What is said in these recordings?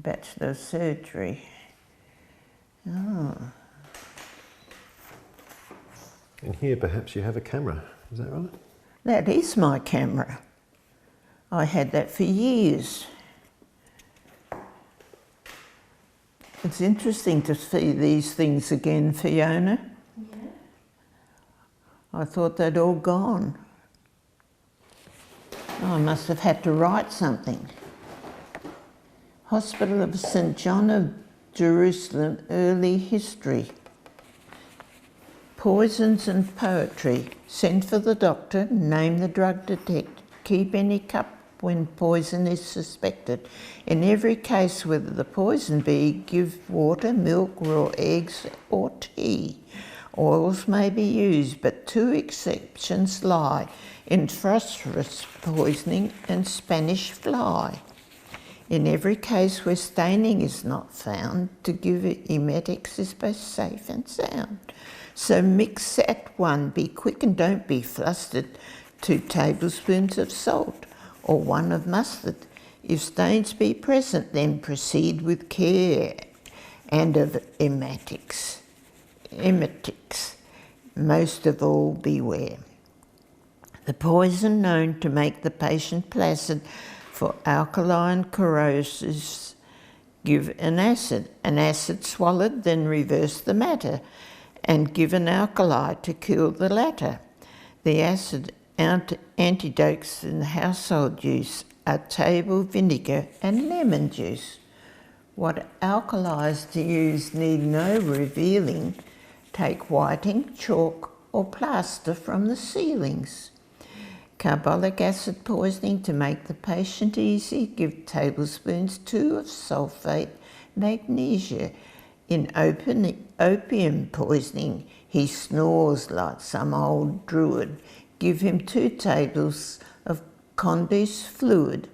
Bachelor of Surgery. Oh. And here perhaps you have a camera, is that right? That is my camera. I had that for years. It's interesting to see these things again, Fiona. Yeah. I thought they'd all gone. Oh, I must have had to write something. Hospital of St John of Jerusalem, early history. Poisons and poetry. Send for the doctor, name the drug detected, keep any cup when poison is suspected. In every case, whether the poison be, give water, milk, raw eggs or tea. Oils may be used, but two exceptions lie in phosphorus poisoning and Spanish fly. In every case where staining is not found, to give emetics is both safe and sound. So mix at one, be quick and don't be flustered, 2 tablespoons of salt or 1 of mustard. If stains be present, then proceed with care, and of emetics, most of all beware. The poison known to make the patient placid for alkaline corrosives, give an acid swallowed, then reverse the matter, and give an alkali to kill the latter. The acid antidotes in household use are table vinegar and lemon juice. What alkalis to use need no revealing. Take whiting, chalk or plaster from the ceilings. Carbolic acid poisoning to make the patient easy, give tablespoons 2 of sulfate magnesia. In opium poisoning, he snores like some old druid. Give him 2 tables of conduce fluid,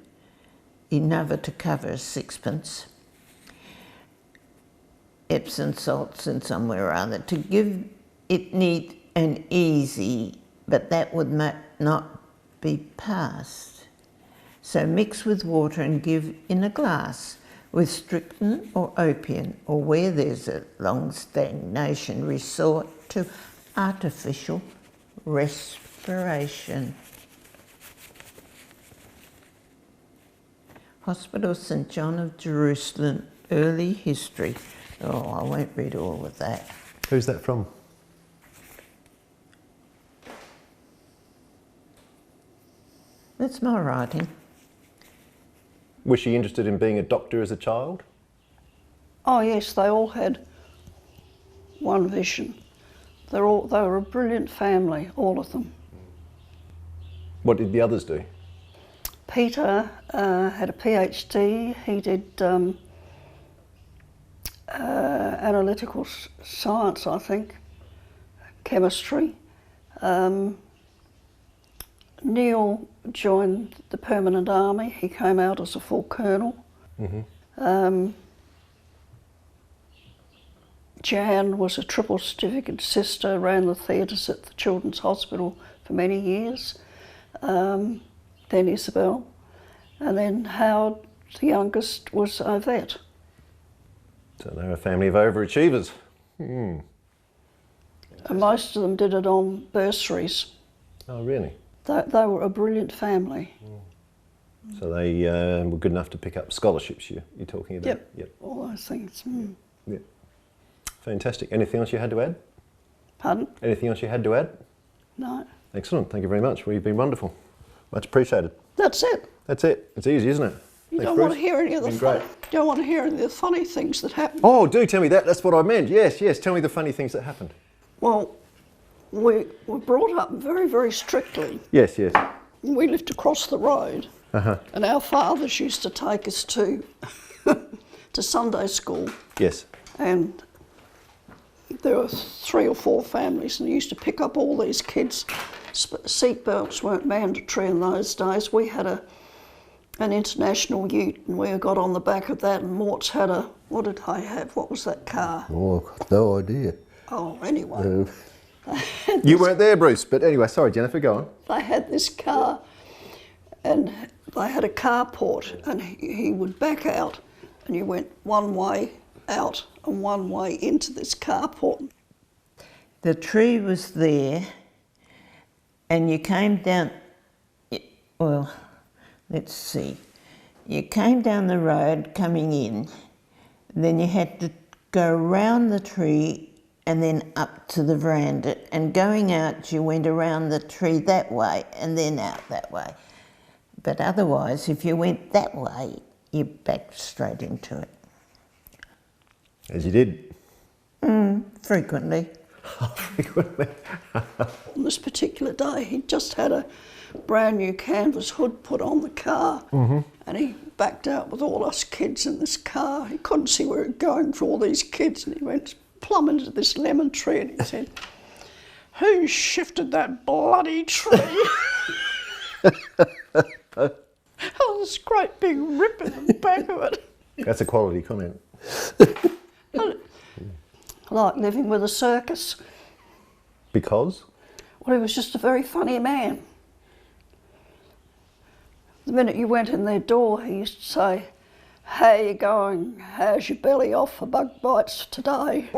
enough to cover a 6pence. Epsom salts in somewhere or other. To give it neat and easy, but that would not be passed. So mix with water and give in a glass with strychnine or opium, or where there's a long stagnation, resort to artificial respiration. Hospital St John of Jerusalem, early history. Oh, I won't read all of that. Who's that from? That's my writing. Was she interested in being a doctor as a child? Oh yes, they all had one vision. They were a brilliant family, all of them. What did the others do? Peter had a PhD. He did analytical science, I think, chemistry. Neil joined the Permanent Army. He came out as a full colonel. Mm-hmm. Jan was a triple certificate sister, ran the theatres at the Children's Hospital for many years. Then Isabel. And then Howard, the youngest, was a vet. So they're a family of overachievers. Mm. And most of them did it on bursaries. Oh, really? They were a brilliant family. Mm. So they were good enough to pick up scholarships you're talking about? Yep. All those things. Mm. Yep. Fantastic. Anything else you had to add? Pardon? Anything else you had to add? No. Excellent. Thank you very much. Well, you've been wonderful. Much appreciated. That's it. That's it. It's easy, isn't it? You Thanks, don't Bruce. want to hear any of the Been don't want to hear any of the funny things that happened. Oh, do tell me that. That's what I meant. Yes. Tell me the funny things that happened. Well, we were brought up very, very strictly. Yes. We lived across the road, and our fathers used to take us to Sunday school. Yes. And there were 3 or 4 families, and they used to pick up all these kids. Seatbelts weren't mandatory in those days. We had an international ute, and we got on the back of that, and Mort's had a, what did I have? What was that car? Oh, I've got no idea. Oh, anyway. You weren't there, Bruce, but anyway, sorry, Jennifer, go on. They had this car, and they had a carport, and he would back out, and you went one way out and one way into this carport. The tree was there, and you came down, well, let's see. You came down the road coming in, then you had to go around the tree and then up to the veranda, and going out you went around the tree that way and then out that way. But otherwise, if you went that way, you backed straight into it. As you did. Frequently. Frequently. On this particular day, he just had a brand new canvas hood put on the car, and he backed out with all us kids in this car. He couldn't see where he was going for all these kids, and he went plumb into this lemon tree, and he said, "Who shifted that bloody tree?" Oh, this great big rip in the back of it. That's a quality comment. Like living with a circus. Because? Well, he was just a very funny man. The minute you went in their door, he used to say, "How you going? How's your belly off for bug bites today?"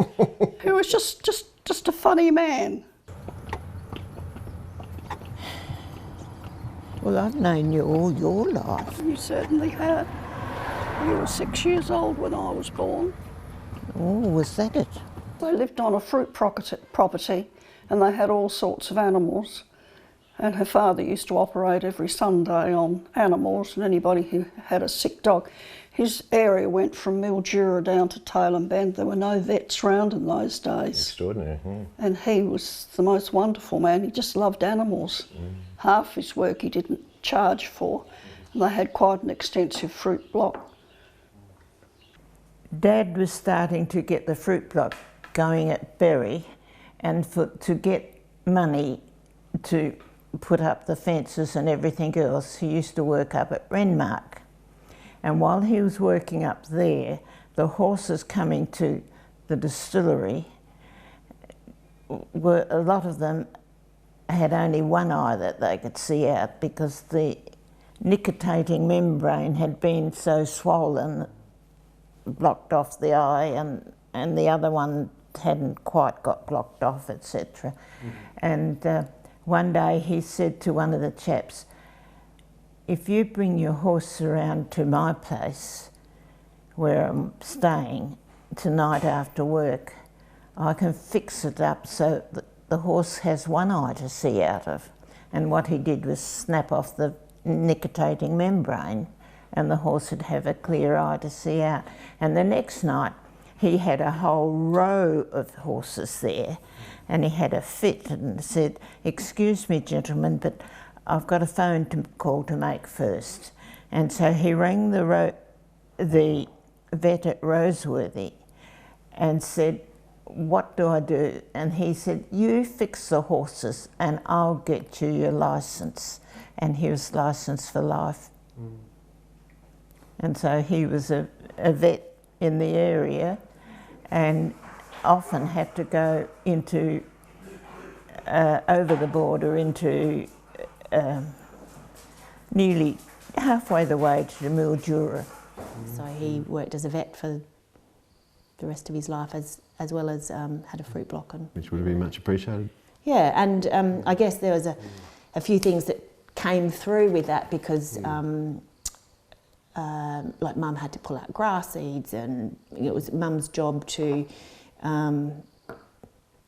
He was just a funny man. Well, I've known you all your life. You certainly had. You were 6 years old when I was born. Oh, was that it? They lived on a fruit property, and they had all sorts of animals. And her father used to operate every Sunday on animals and anybody who had a sick dog. His area went from Mildura down to Tailem Bend. There were no vets round in those days. Extraordinary. And he was the most wonderful man. He just loved animals. Half his work he didn't charge for. And they had quite an extensive fruit block. Dad was starting to get the fruit block going at Berry, and to get money to put up the fences and everything else, he used to work up at Renmark. And while he was working up there, the horses coming to the distillery, a lot of them had only one eye that they could see out, because the nicotinating membrane had been so swollen, blocked off the eye, and the other one hadn't quite got blocked off, etc. And one day he said to one of the chaps, "If you bring your horse around to my place where I'm staying tonight after work, I can fix it up so that the horse has one eye to see out of." And what he did was snap off the nicotinating membrane, and the horse would have a clear eye to see out. And the next night he had a whole row of horses there, and he had a fit and said, "Excuse me, gentlemen, but I've got a phone call to make first." And so he rang the vet at Roseworthy and said, "What do I do?" And he said, "You fix the horses and I'll get you your licence." And he was licensed for life. And so he was a vet in the area, and often had to go into over the border into nearly halfway the way to Mildura. So he worked as a vet for the rest of his life, as well as had a fruit block. Which would have been much appreciated. Yeah, and I guess there was a few things that came through with that, because like Mum had to pull out grass seeds, and it was Mum's job to,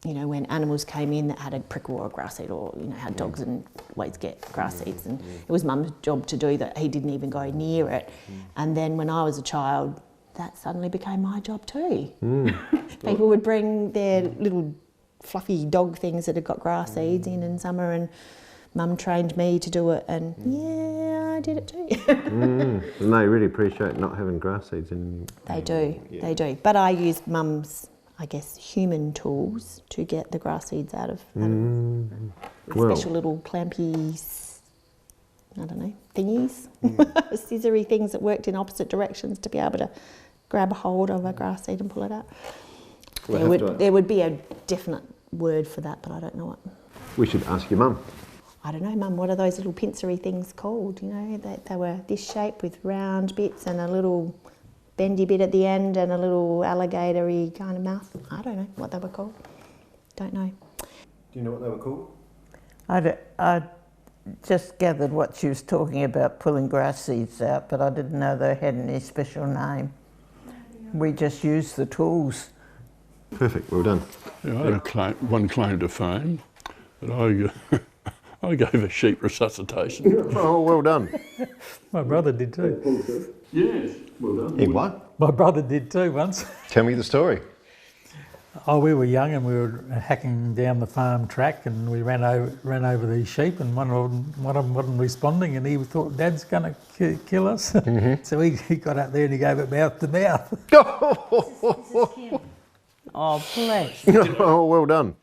when animals came in that had a prickle or a grass seed, or how dogs and ways get grass seeds, and it was Mum's job to do that. He didn't even go near it. And then when I was a child, that suddenly became my job too. People would bring their little fluffy dog things that had got grass seeds in summer, and Mum trained me to do it, and yeah, I did it too. And they really appreciate not having grass seeds in. They do. But I used Mum's, I guess, human tools to get the grass seeds out of special little clampy, I don't know, thingies, scissory things that worked in opposite directions to be able to grab a hold of a grass seed and pull it out. There would be a definite word for that, but I don't know what. We should ask your mum. I don't know, Mum, what are those little pincery things called? They were this shape with round bits and a little bendy bit at the end and a little alligatory kind of mouth. I don't know what they were called. Don't know. Do you know what they were called? I just gathered what she was talking about, pulling grass seeds out, but I didn't know they had any special name. We just used the tools. Perfect, well done. Yeah, I had one claim to fame, that I gave a sheep resuscitation. Oh, well done. My brother did too. Yes, well done. Hey, what? My brother did too once. Tell me the story. Oh, we were young and we were hacking down the farm track and we ran over these sheep and one of them wasn't responding and he thought Dad's going to kill us. Mm-hmm. So he got up there and he gave it mouth to mouth. Oh, bless. Oh, well done.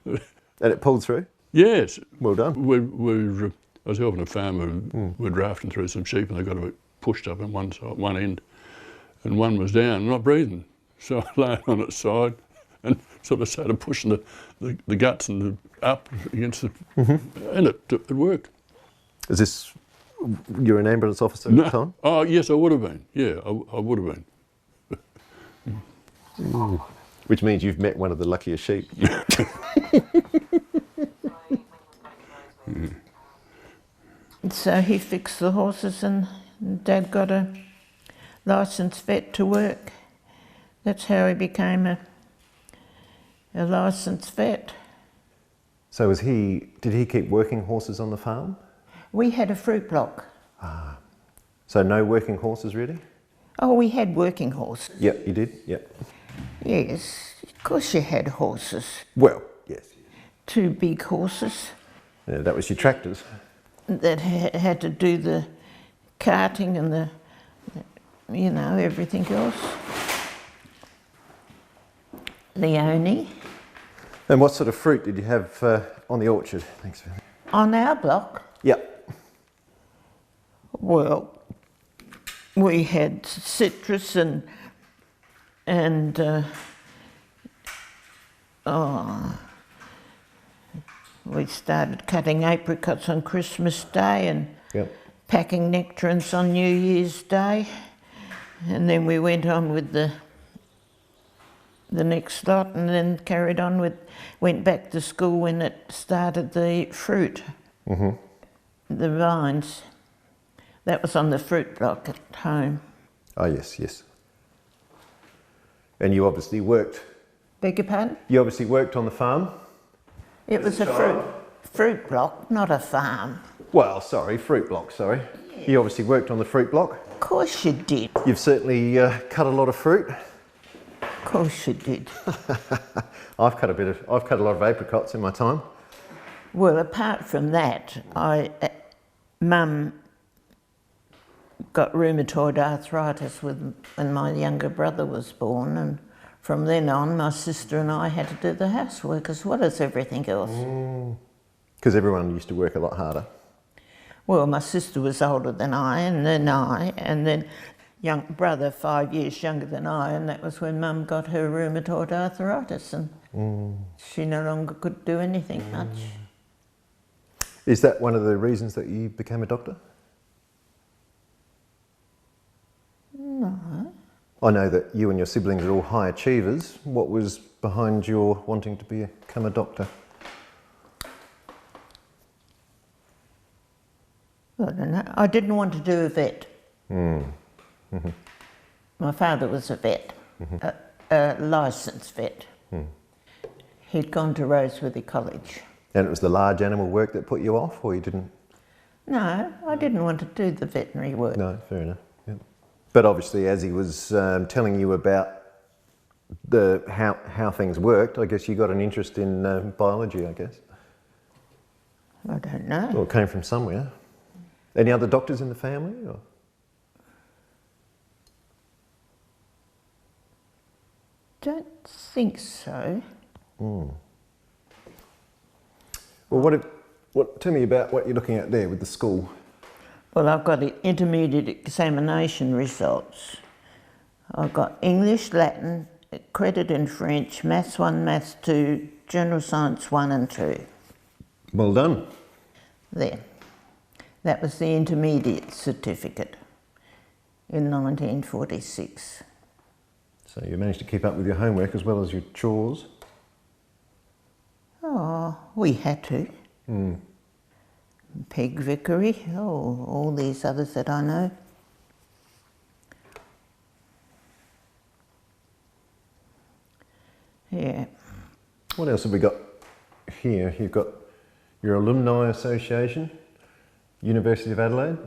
And it pulled through? Yes. Well done. I was helping a farmer, we're drafting through some sheep and they got a bit pushed up on one side, one end, and one was down, not breathing. So I lay on its side and sort of started pushing the guts and up against the, and it worked. Is this, you're an ambulance officer at the time? Oh yes, I would have been. Yeah, I would have been. Which means you've met one of the luckiest sheep. So he fixed the horses and Dad got a licensed vet to work. That's how he became a licensed vet. So did he keep working horses on the farm? We had a fruit block. So no working horses really? Oh, we had working horses. Yep, you did, yep. Yes, of course you had horses. Well, yes. 2 big horses Yeah, that was your tractors. that had to do the carting and the everything else. Leone. And what sort of fruit did you have on the orchard? Thanks. On our block, Yep. well, we had citrus and we started cutting apricots on Christmas Day and Yep. packing nectarines on New Year's Day, and then we went on with the next lot, and then carried on went back to school when it started the fruit, the vines. That was on the fruit block at home. Oh, yes, yes. And you obviously worked. Beg your pardon? You obviously worked on the farm. It was a fruit block, not a farm. Well, sorry, fruit block, sorry. You obviously worked on the fruit block. Of course you did. You've certainly cut a lot of fruit. Of course you did. I've cut a lot of apricots in my time. Well, apart from that, Mum got rheumatoid arthritis when my younger brother was born, and from then on, my sister and I had to do the housework as well as everything else. Because everyone used to work a lot harder. Well, my sister was older than I, and then young brother 5 years younger than I, and that was when Mum got her rheumatoid arthritis, and she no longer could do anything much. Is that one of the reasons that you became a doctor? No. I know that you and your siblings are all high achievers. What was behind your wanting to become a doctor? I don't know. I didn't want to do a vet. My father was a vet, a licensed vet. He'd gone to Roseworthy College. And it was the large animal work that put you off, or you didn't? No, I didn't want to do the veterinary work. No, fair enough. Yep. But obviously, as he was telling you about how things worked, I guess you got an interest in biology, I guess. I don't know. Well, it came from somewhere. Any other doctors in the family? Or? Don't think so. Well, tell me about what you're looking at there with the school. Well, I've got the intermediate examination results. I've got English, Latin, credit in French, Maths 1, Maths 2, General Science 1 and 2. Well done. There. That was the intermediate certificate. in 1946. So you managed to keep up with your homework as well as your chores? Oh, we had to. Peg Vickery, all these others that I know. Yeah. What else have we got here? You've got your Alumni Association, University of Adelaide.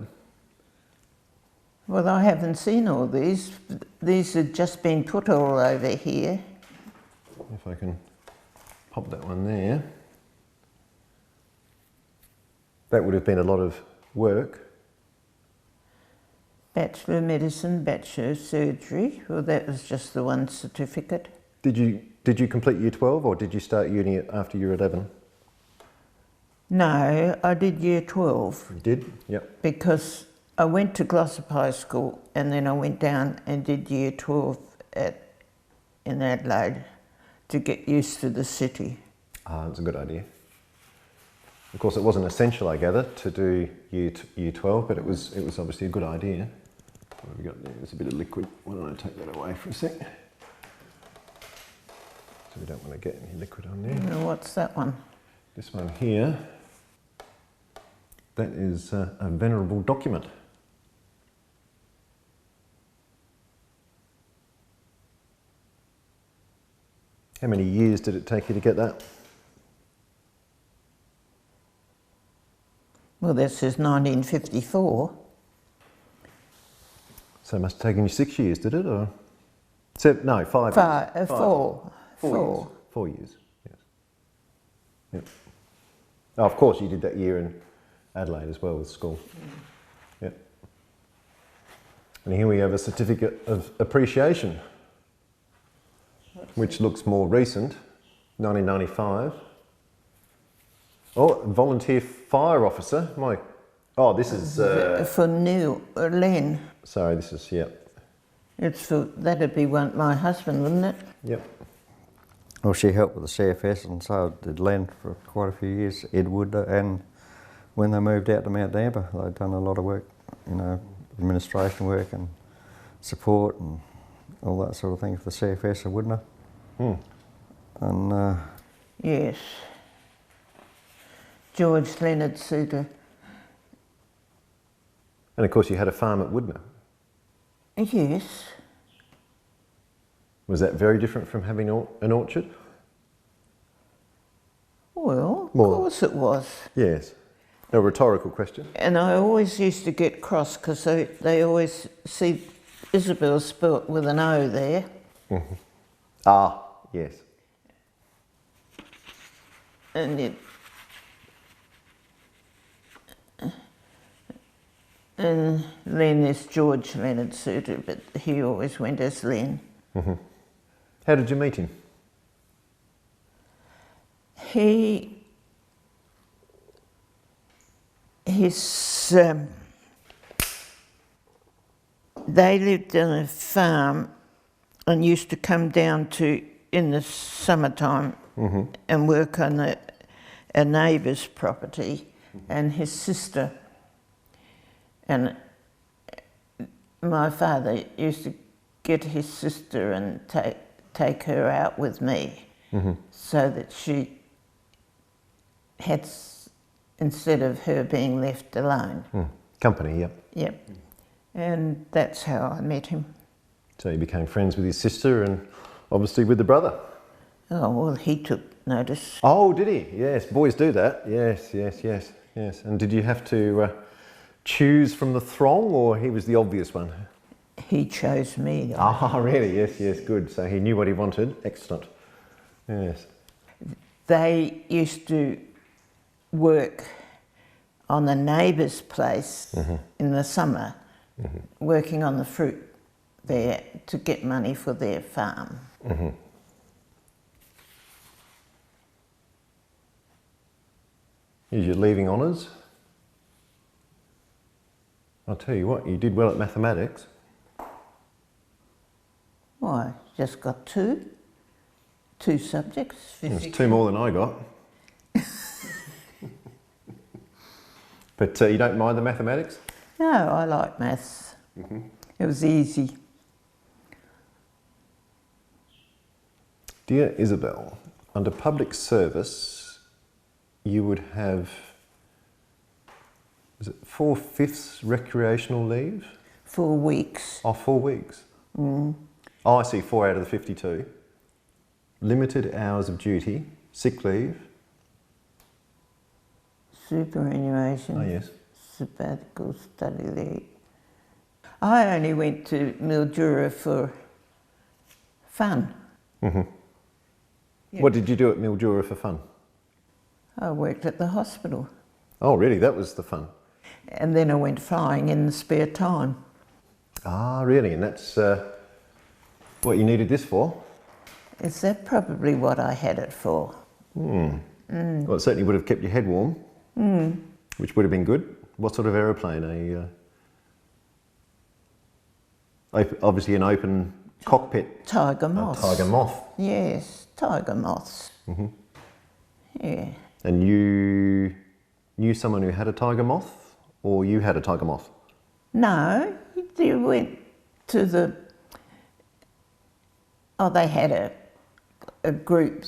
Well, I haven't seen all these. These have just been put all over here. If I can pop that one there. That would have been a lot of work. Bachelor of Medicine, Bachelor of Surgery. Well, that was just the one certificate. Did you complete Year 12 or did you start uni after Year 11? No, I did Year 12. You did? Yep. Because I went to Glossop High School and then I went down and did Year 12 in Adelaide to get used to the city. Ah, that's a good idea. Of course, it wasn't essential, I gather, to do Year 12, but it was obviously a good idea. What have we got there? There's a bit of liquid. Why don't I take that away for a sec? So we don't want to get any liquid on there. Now, what's that one? This one here, that is a venerable document. How many years did it take you to get that? Well, that says 1954. So it must have taken you 6 years, did it? Or no, 5 years. 4. 4 years, yes. Yep. Oh, of course, you did that year in Adelaide as well with school. Yep. And here we have a certificate of appreciation, which looks more recent, 1995. Oh, volunteer fire officer. Oh, this is... For Len. Sorry, this is, yeah. That'd be my husband, wouldn't it? Yep. Well, she helped with the CFS, and so did Len for quite a few years, Edward, and when they moved out to Mount Damper, they'd done a lot of work, administration work and support and all that sort of thing for the CFS, wouldn't they? And yes. George Leonard Suter. And of course you had a farm at Woodner. Yes. Was that very different from having an orchard? Well, of More. course it was. Yes. A rhetorical question. And I always used to get cross because they always see Isabel spelt with an O there. Mm-hmm. Ah, yes. And Len is George Leonard Suter, but he always went as Len. Mm-hmm. How did you meet him? They lived on a farm and used to come down in the summertime and work on a neighbour's property, and his sister and my father used to get his sister and take her out with me, so that she had, instead of her being left alone. Company, yep. Yep. And that's how I met him. So you became friends with his sister and obviously with the brother. Oh, well, he took notice. Oh, did he? Yes, boys do that. Yes. And did you have to choose from the throng, or he was the obvious one? He chose me. Ah, really? Yes, good. So he knew what he wanted. Excellent. Yes. They used to work on the neighbour's place in the summer, working on the fruit there to get money for their farm. Here's your leaving honours. I'll tell you what, you did well at mathematics. Why, just got two subjects. There's 2 more than I got. But you don't mind the mathematics? No, I like maths. It was easy. Dear Isabel, under public service, you would have, is it 4/5 recreational leave? 4 weeks. Oh, 4 weeks. Oh, I see, 4 out of the 52. Limited hours of duty, sick leave. Superannuation. Oh, yes. Sabbatical, study leave. I only went to Mildura for fun. Mm-hmm. Yeah. What did you do at Mildura for fun? I worked at the hospital. Oh, really? That was the fun? And then I went flying in the spare time. Ah, really? And that's what you needed this for? Is that probably what I had it for? Well, it certainly would have kept your head warm, which would have been good. What sort of aeroplane? Obviously an open cockpit. Tiger moths. Tiger moth. Yes, tiger moths. Yeah. And you knew someone who had a tiger moth, or you had a tiger moth? No, they went to the... Oh, they had a group,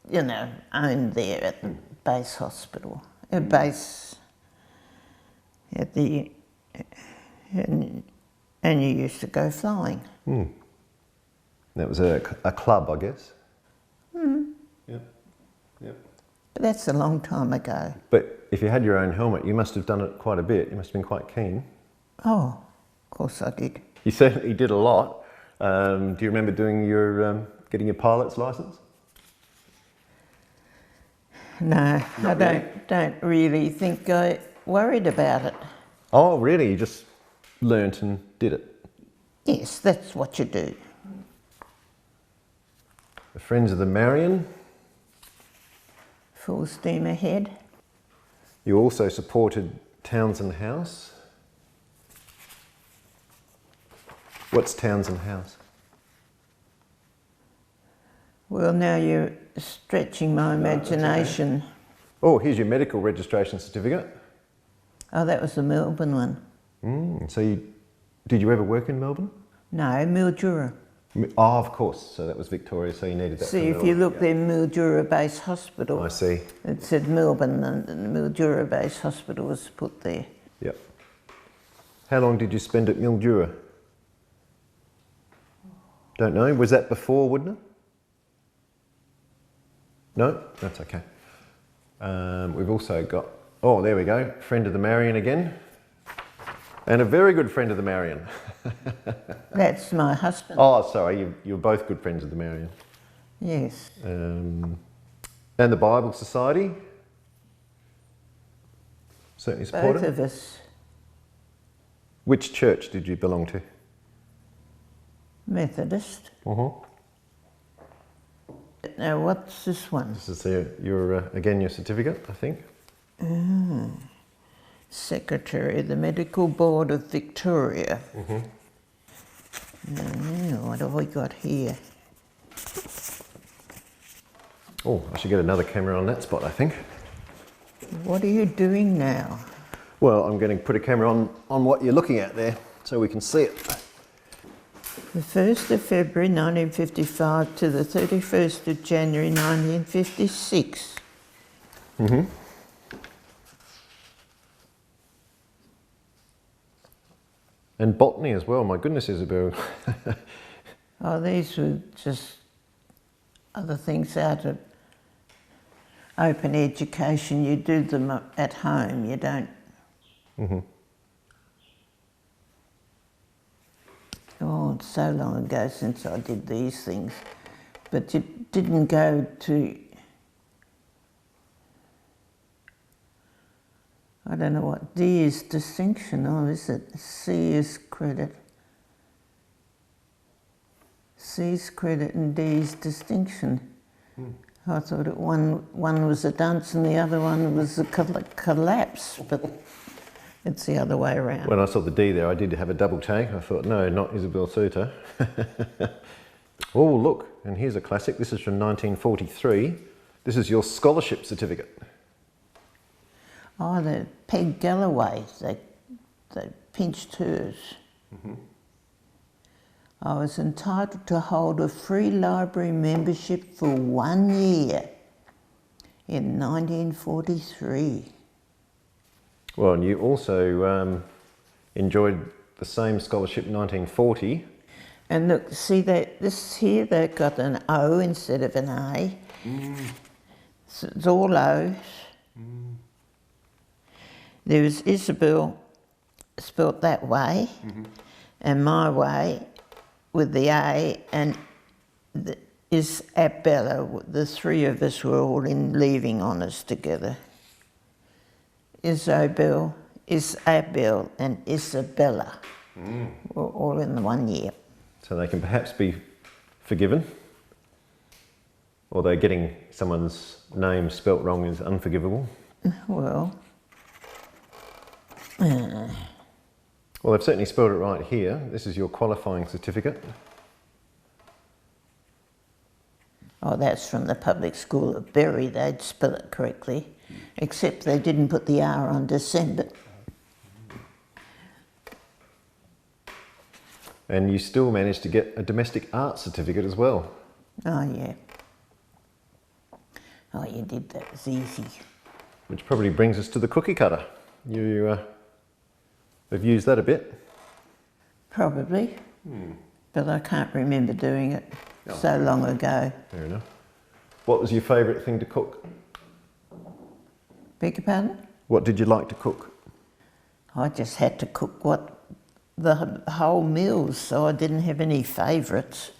you know, owned there at the base hospital, a base at the... And you used to go flying. That was a club, I guess? Yep. But that's a long time ago. But if you had your own helmet, you must have done it quite a bit. You must have been quite keen. Oh, of course I did. You certainly did a lot. Do you remember doing your getting your pilot's license? No, Not I don't really think I worried about it. Oh, really? You just learnt and did it? Yes, that's what you do. The Friends of the Marion. Full steam ahead. You also supported Townsend House. What's Townsend House? Well, now you're stretching my imagination. Oh, here's your medical registration certificate. Oh, that was the Melbourne one. So did you ever work in Melbourne? No, Mildura. Oh, of course. So that was Victoria, so you needed that. See, if you look there, Mildura Base Hospital. I see. It said Melbourne and the Mildura Base Hospital was put there. Yep. How long did you spend at Mildura? Don't know. Was that before Woodner? No? That's okay. We've also got, oh, there we go, Friend of the Marion again. And a very good friend of the Marion. That's my husband. Oh, sorry, you're both good friends of the Marion. Yes. And the Bible Society. Certainly supported. Both of us. Which church did you belong to? Methodist. Now, what's this one? This is again your certificate, I think. Secretary of the Medical Board of Victoria. Now, what have we got here? Oh, I should get another camera on that spot, I think. What are you doing now? Well, I'm going to put a camera on what you're looking at there so we can see it. The 1st of February 1955 to the 31st of January 1956. And botany as well, my goodness, Isabel. Oh, these were just other things out of open education. You do them at home, you don't. Oh, it's so long ago since I did these things. But you didn't go to, I don't know what, D is distinction, or is it? C is credit. C's credit and D's distinction. I thought one was a dunce and the other one was a collapse, but it's the other way around. When I saw the D there, I did have a double take. I thought, no, not Isabel Suter. Oh, look, and here's a classic. This is from 1943. This is your scholarship certificate. Oh, the Peg Galloway, they pinched hers. I was entitled to hold a free library membership for 1 year in 1943. Well, and you also enjoyed the same scholarship in 1940. And look, see that this here, they've got an O instead of an A. So it's all O's. There was Isabel spelt that way, and my way with the A, and Isabella. The three of us were all in leaving honours together. Isabel, and Isabella were all in the 1 year. So they can perhaps be forgiven, although getting someone's name spelt wrong is unforgivable. Well, Well, they've certainly spelled it right here. This is your qualifying certificate. oh, that's from the public school of Bury. They'd spell it correctly, except they didn't put the R on December. And you still managed to get a domestic art certificate as well. Oh, yeah. Oh, you did. That was easy. Which probably brings us to the cookie cutter. You have used that a bit. Probably. But I can't remember doing it so long ago. Fair enough. What was your favourite thing to cook? Beg your pardon? What did you like to cook? I just had to cook the whole meals, so I didn't have any favourites.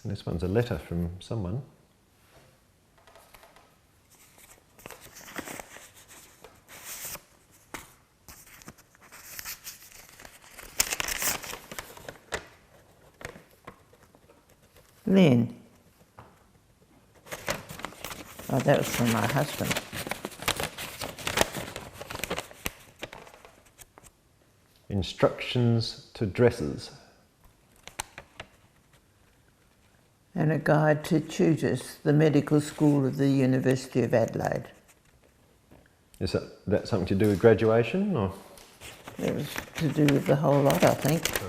And this one's a letter from someone. Lynn. Oh, that was from my husband. Instructions to dresses. And a guide to tutors, the medical school of the University of Adelaide. Is that something to do with graduation, or? It was to do with the whole lot, I think. Oh,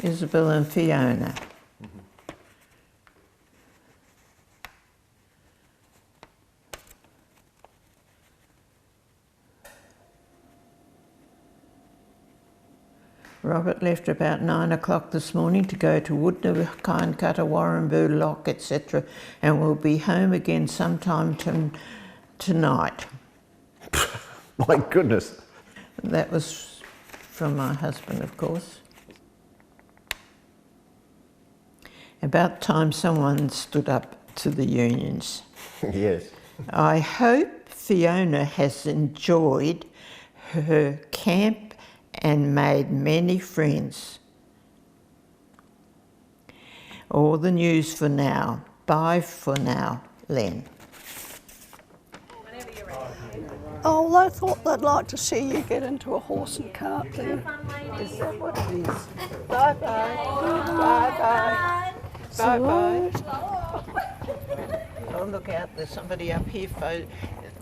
yeah. Isabel and Fiona. Robert left about 9 o'clock this morning to go to Woodner, Kindcutter, Warramboo, Lock, etc., and will be home again sometime tonight. My goodness. That was from my husband, of course. About time someone stood up to the unions. Yes. I hope Fiona has enjoyed her camp and made many friends. All the news for now. Bye for now, Len. Oh, I thought they'd like to see you get into a horse and cart there. Is that what it is? Bye bye. Bye bye. Bye bye. Oh, look out, there's somebody up here.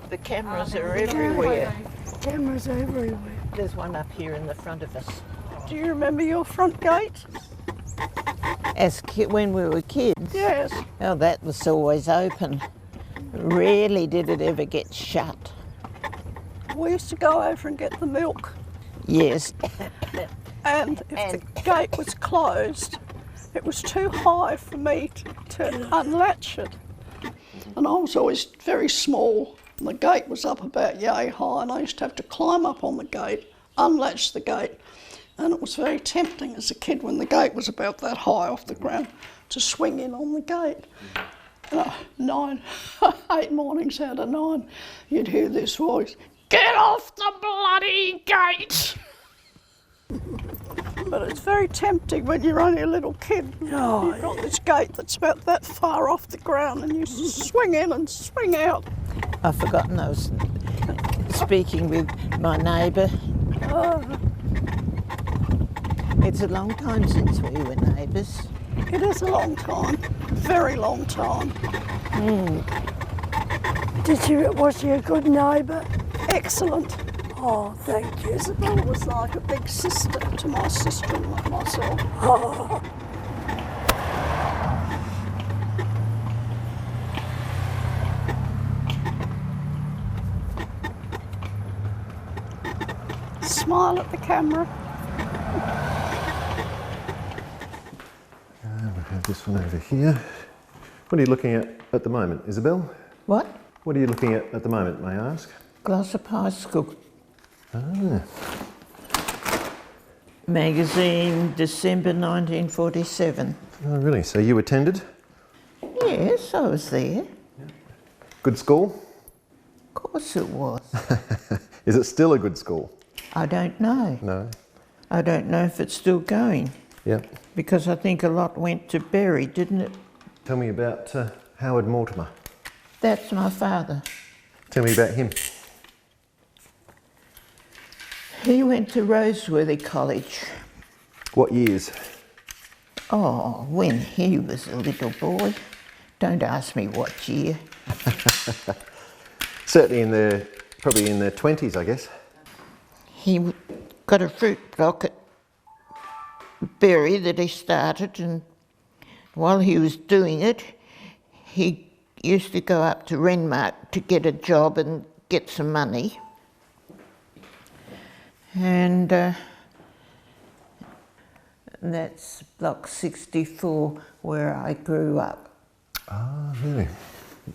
The cameras are everywhere. Cameras everywhere. There's one up here in the front of us. Do you remember your front gate? When we were kids? Yes. Oh, that was always open. Rarely did it ever get shut. We used to go over and get the milk. Yes. And if the gate was closed, it was too high for me to unlatch it. And I was always very small. And the gate was up about yay high, and I used to have to climb up on the gate, unlatch the gate. And it was very tempting as a kid when the gate was about that high off the ground to swing in on the gate. And 8 mornings out of 9, you'd hear this voice, "Get off the bloody gate!" But it's very tempting when you're only a little kid. Oh, you've got this gate that's about that far off the ground and you swing in and swing out. I've forgotten I was speaking with my neighbour. It's a long time since we were neighbours. It is a long time, very long time. Was she a good neighbour? Excellent. Oh, thank you. Isabel was like a big sister to my sister and myself. Oh. Smile at the camera. We'll have this one over here. What are you looking at the moment, Isabel? What? What are you looking at the moment, may I ask? Glossop High School Ah, magazine, December 1947. oh, really? So you attended? Yes, I was there. Good school? Of course it was. Is it still a good school? I don't know. No. I don't know if it's still going, Yeah. because I think a lot went to Berry, didn't it? Tell me about Howard Mortimer. That's my father. Tell me about him. He went to Roseworthy College. What years? Oh, when he was a little boy. Don't ask me what year. Certainly probably in their 20s, I guess. He got a fruit block at Berry that he started, and while he was doing it, he used to go up to Renmark to get a job and get some money. And that's block 64 where I grew up. Ah, really?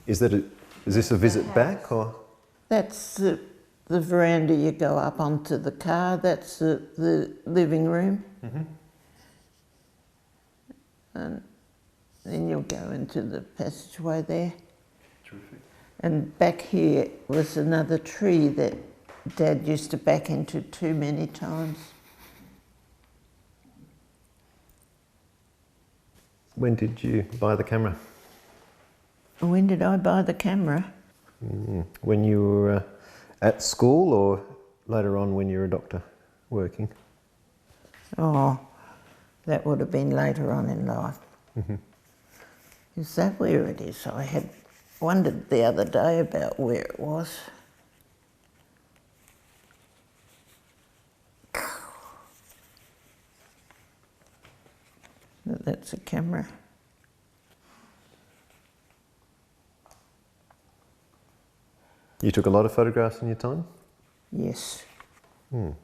Is this a visit back, or? That's the veranda you go up onto the car. That's the living room. Mm-hmm. And then you'll go into the passageway there. Terrific. And back here was another tree that Dad used to back into too many times. When did you buy the camera? When did I buy the camera? When you were at school, or later on when you were a doctor working? Oh, that would have been later on in life. Mm-hmm. Is that where it is? I had wondered the other day about where it was. That's a camera. You took a lot of photographs in your time? Yes. But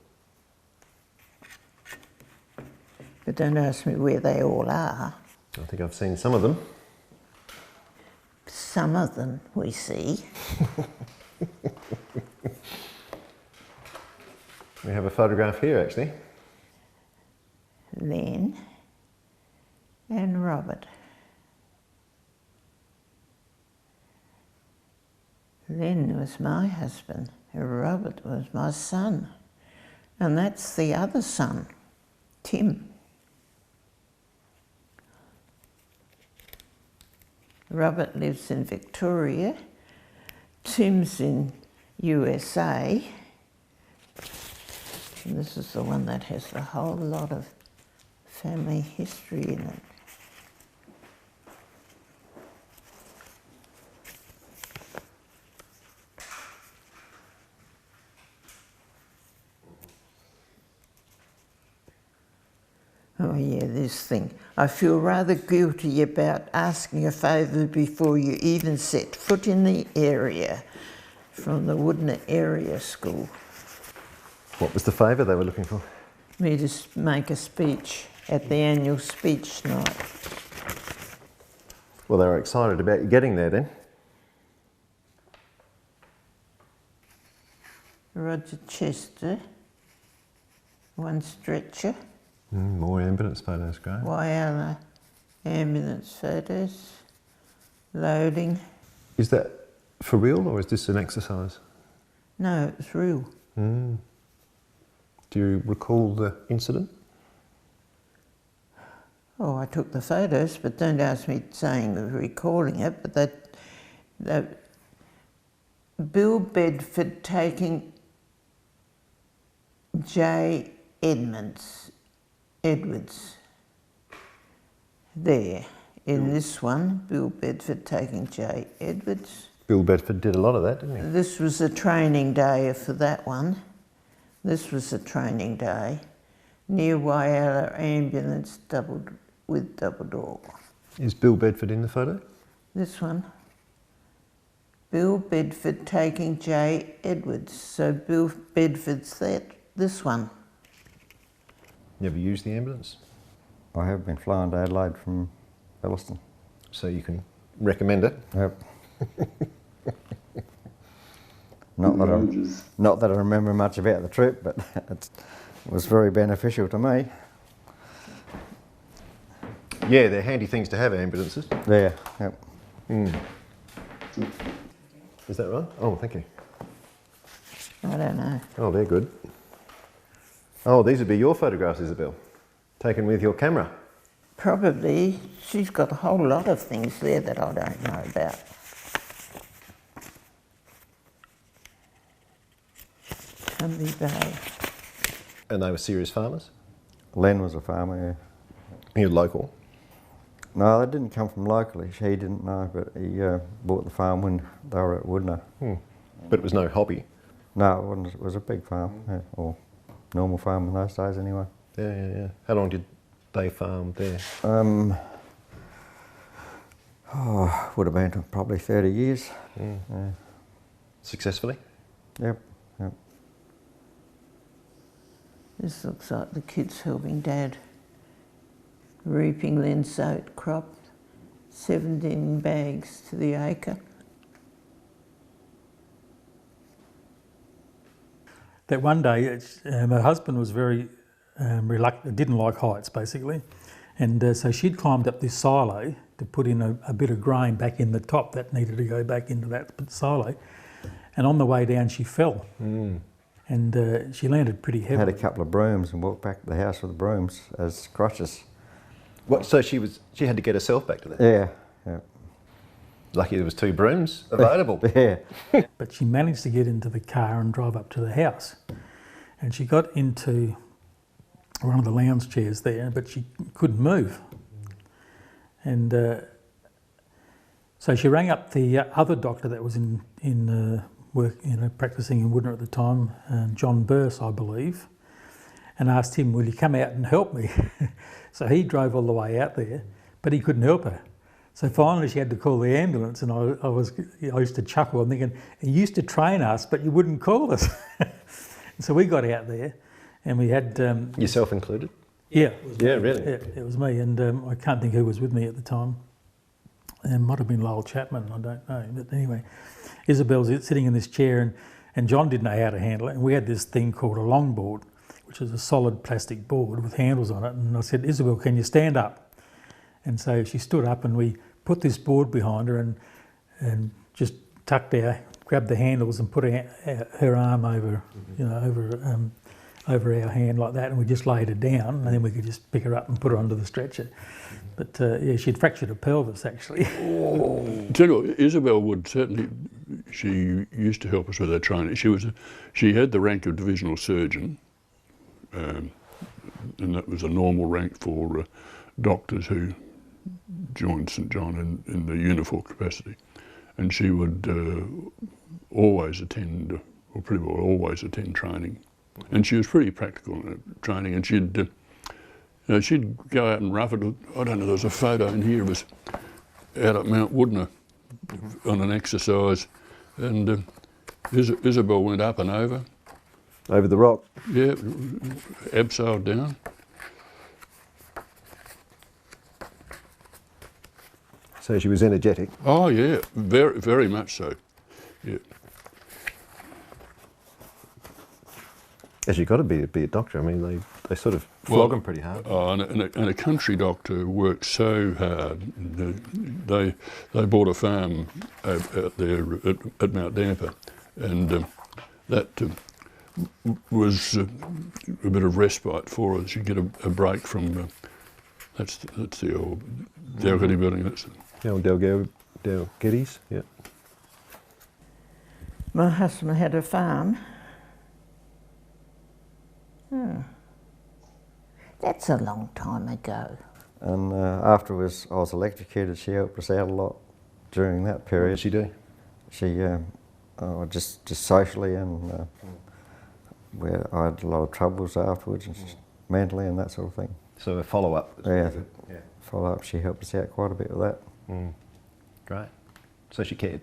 don't ask me where they all are. I think I've seen some of them. Some of them we see. We have a photograph here, actually. Len and Robert. Len was my husband, Robert was my son, and that's the other son, Tim. Robert lives in Victoria, Tim's in USA, and this is the one that has a whole lot of family history in it. Oh yeah, this thing. I feel rather guilty about asking a favour before you even set foot in the area, from the Woodner Area School. What was the favour they were looking for? Me to make a speech at the annual speech night. Well, they were excited about you getting there then. Roger Chester, one stretcher. More ambulance photos, great. Whyalla ambulance photos, loading. Is that for real, or is this an exercise? No, it's real. Do you recall the incident? Oh, I took the photos, but don't ask me saying recalling it, but that Bill Bedford taking J. Edwards. There, in this one, Bill Bedford taking J. Edwards. Bill Bedford did a lot of that, didn't he? This was a training day for that one. This was a training day. Near Whyalla ambulance with double door. Is Bill Bedford in the photo? This one. Bill Bedford taking J. Edwards. So Bill Bedford's this one. Never used the ambulance? I have been flying to Adelaide from Elliston. So you can recommend it? Yep. Not that I remember much about the trip, but it was very beneficial to me. Yeah, they're handy things to have, ambulances. Yeah, yep. Is that right? Oh, thank you. I don't know. Oh, they're good. Oh, these would be your photographs, Isabel, taken with your camera. Probably. She's got a whole lot of things there that I don't know about. Cumbie Bay. And they were serious farmers? Len was a farmer, yeah. You're local? No, they didn't come from locally. He didn't know, but he bought the farm when they were at Woodner. But it was no hobby? No, it wasn't. It was a big farm, yeah, or normal farm in those days anyway. Yeah. How long did they farm there? Would have been probably 30 years. Yeah. Successfully? Yep. This looks like the kids helping Dad. Reaping Len's oat crop, 17 bags to the acre. That one day, my husband was very reluctant, didn't like heights basically, and so she'd climbed up this silo to put in a bit of grain back in the top that needed to go back into that silo, and on the way down she fell, and she landed pretty heavily. Had a couple of brooms and walked back to the house with the brooms as crutches. What, so she had to get herself back to there? Yeah. Lucky there was 2 brooms available. Yeah. But she managed to get into the car and drive up to the house. And she got into one of the lounge chairs there, but she couldn't move. And so she rang up the other doctor that was in work, practicing in Woodner at the time, John Burse, I believe, and asked him, will you come out and help me? So he drove all the way out there, but he couldn't help her. So finally she had to call the ambulance, and I used to chuckle. I'm thinking, you used to train us, but you wouldn't call us. So we got out there, and we had... Yourself included? Yeah. Yeah, really? Yeah, it was me, and I can't think who was with me at the time. It might have been Lowell Chapman, I don't know. But anyway, Isabel's sitting in this chair, and John didn't know how to handle it, and we had this thing called a longboard, which is a solid plastic board with handles on it, and I said, Isabel, can you stand up? And so she stood up, and we put this board behind her and just grabbed the handles and put her arm over, over our hand like that, and we just laid her down, and then we could just pick her up and put her onto the stretcher. But yeah, she'd fractured her pelvis actually. Tell you what, Isabel would certainly. She used to help us with our training. She had the rank of divisional surgeon, and that was a normal rank for doctors who joined St John in the uniform capacity. And she would always attend, or pretty well always attend training. And she was pretty practical in her training, and she'd go out and rough it. I don't know, there was a photo in here of us out at Mount Woodner on an exercise, and Isabel went up and over. Over the rock? Yeah, abseiled down. So she was energetic? Oh yeah, very, very much so, yeah. As you've got to be a doctor. I mean, they sort of flog them pretty hard. And a country doctor works so hard. They bought a farm out there at Mount Damper, and that was a bit of respite for us. You get a break from that's the old Dalgety building. That's the old Dalgety's, yeah. My husband had a farm. That's a long time ago. And afterwards, I was electrocuted. She helped us out a lot during that period. What did she do? She just socially and where I had a lot of troubles afterwards, and mentally and that sort of thing. So a follow-up. Yeah, follow-up, she helped us out quite a bit with that. Great. So she cared.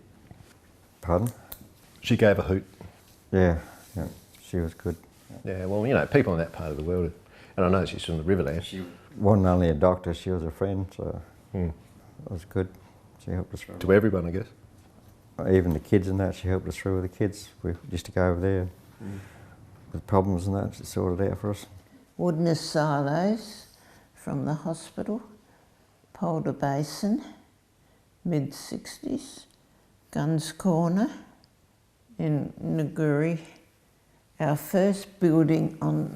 Pardon? She gave a hoot. Yeah, she was good. Yeah, well, you know, people in that part of the world, and I know she's from the Riverland. She wasn't only a doctor, she was a friend, so it was good. She helped us through. To everyone, I guess. Even the kids and that, she helped us through with the kids. We used to go over there with problems and that, she sorted it out for us. Woodness Silos from the hospital, Polder Basin, mid-60s, Guns Corner in Nguri, our first building on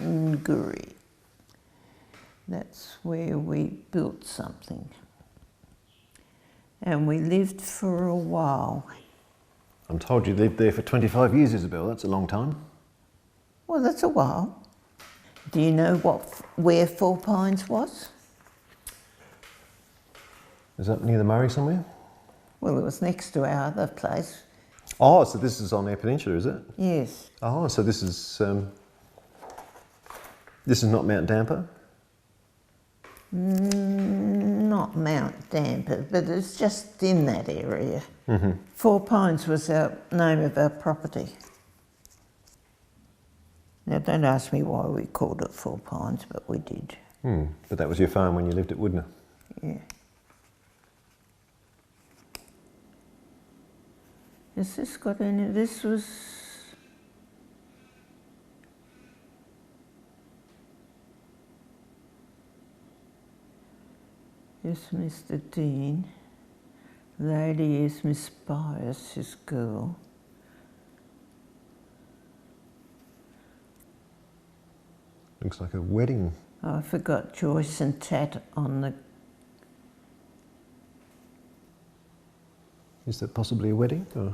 Nguri. That's where we built something. And we lived for a while. I'm told you lived there for 25 years, Isabel. That's a long time. Well, that's a while. Do you know where Four Pines was? Is that near the Murray somewhere? Well, it was next to our other place. Oh, so this is on Eyre Peninsula, is it? Yes. Oh, so this is not Mount Damper? Not Mount Damper, but it's just in that area. Four Pines was our name of our property. Now, don't ask me why we called it Four Pines, but we did. But that was your farm when you lived at Woodner? Yeah. Has this got any? This was. Yes, Mr. Dean. Lady is Miss Byers, his girl. Looks like a wedding. Oh, I forgot Joyce and Tat on the. Is that possibly a wedding? Or?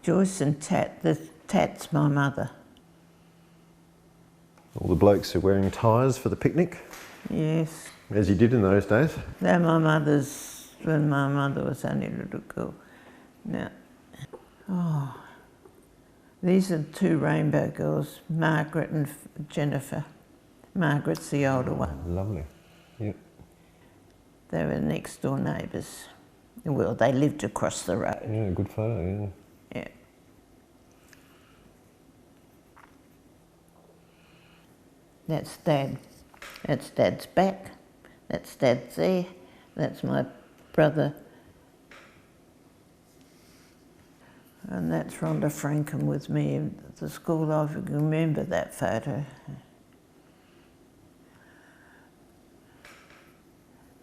Joyce and Tat, Tat's my mother. All the blokes are wearing ties for the picnic, Yes. as you did in those days. They're my mother's, when my mother was only a little girl. Now, these are two rainbow girls, Margaret and Jennifer. Margaret's the older one. Lovely. Yep. They were next door neighbours. Well, they lived across the road. Yeah, good photo, yeah. Yeah. That's Dad. That's Dad's back. That's Dad's there. That's my brother. And that's Rhonda Frankham with me at the school. I remember that photo.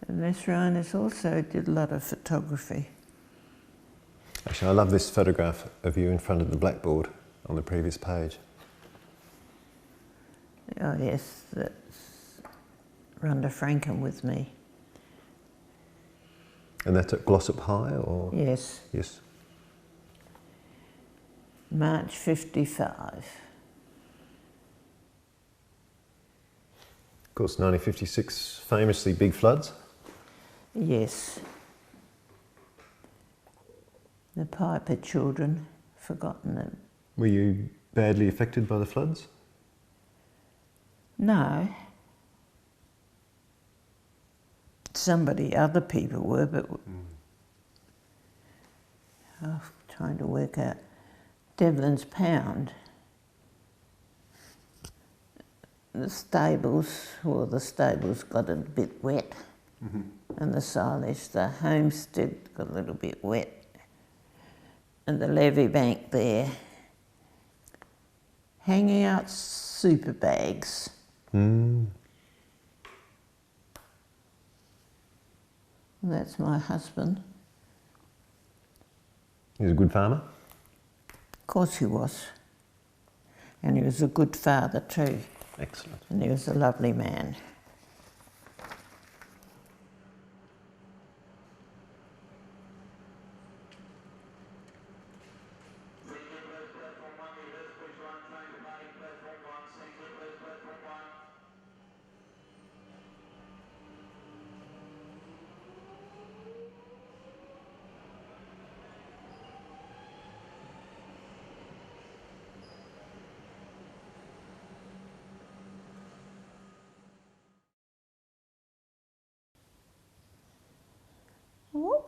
And Miss Rhiners also did a lot of photography. Actually, I love this photograph of you in front of the blackboard on the previous page. Oh yes, that's Rhonda Frankham with me. And that's at Glossop High, or? Yes, Yes. March 55. Of course, 1956, famously big floods. Yes. The Piper children, forgotten them. Were you badly affected by the floods? No. Other people were, but I'm trying to work out. Devlin's Pound. The stables got a bit wet, and the silage, the homestead got a little bit wet, and the levee bank there. Hanging out super bags. And that's my husband. He's a good farmer? Of course he was. And he was a good father too. Excellent. And he was a lovely man.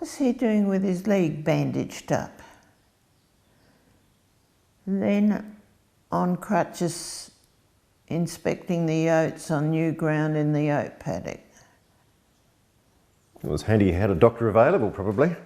was he doing with his leg bandaged up? Then on crutches, inspecting the oats on new ground in the oat paddock. It was handy he had a doctor available, probably.